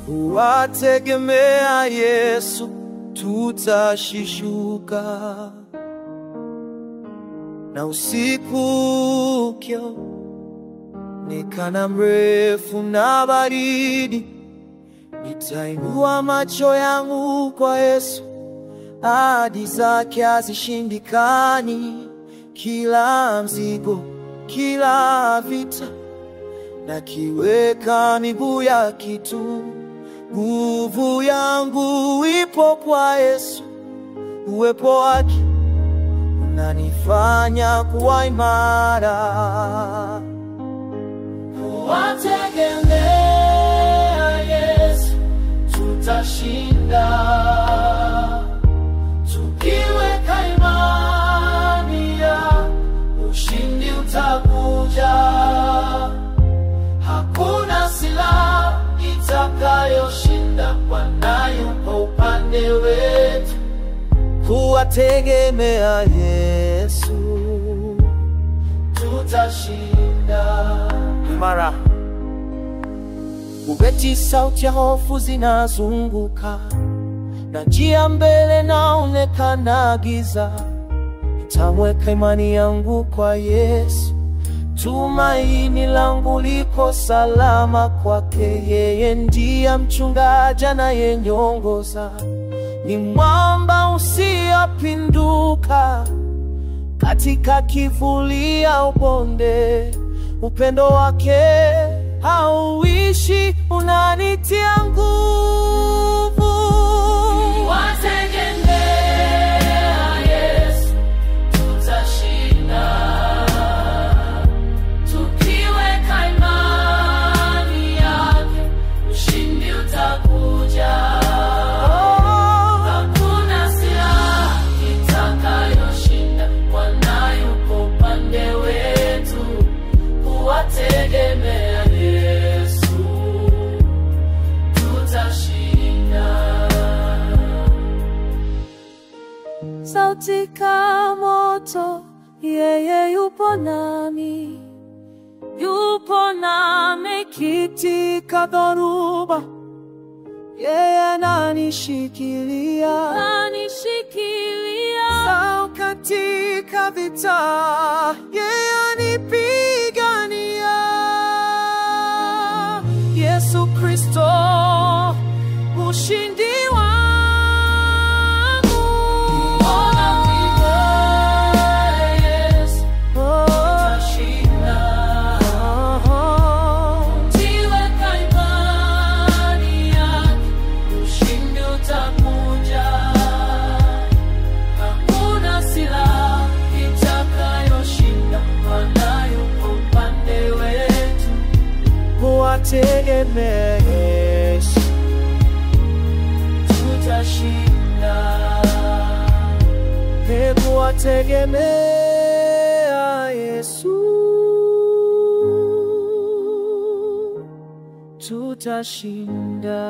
kuwategemea Yesu tutashishuka. Na usiku ukionekana mrefu na baridi, nitainua macho yangu kwa Yesu, ahadi zake hazishindikani. Kila mzigo, kila vita, na kiweka miguu ya kitu. Nguvu yangu ipo kwa Yesu, uwepo wake unanifanya kuwa imara. Kuwategemea Yesu tutashinda, tukiweka imani ya ushindi utakuja. Hakuna silaha itakayoshinda, Bwana yupo upande wetu. Kuwategemea Yesu tutashinda. mara ubeti, sauti ya hofu zinazunguka, na njia mbele naonekana giza. Nitamweka imani yangu kwa Yesu, tumaini langu liko salama kwake. Yeye ndiye mchungaji anayeniongoza, ni mwamba usiyopinduka katika kivuli ya bonde. Upendo wake hauishi, unanitia nguvu. Kuwategemea Yesu tutashinda, tukiweka imani yake ushindi utakuja. Hakuna silaha itakayoshinda, Bwana yupo upande wetu. Kuwategemea Yesu tutashinda. Sauti kama moto, yeye yupo nami, yupo nami katika dhoruba. Yeye ananishikilia, sawa katika vita. Yeye anipigania. Yesu Kristo ushindi wangu. Kuwategemea Yesu tutashinda. Kuwategemea Yesu tutashinda.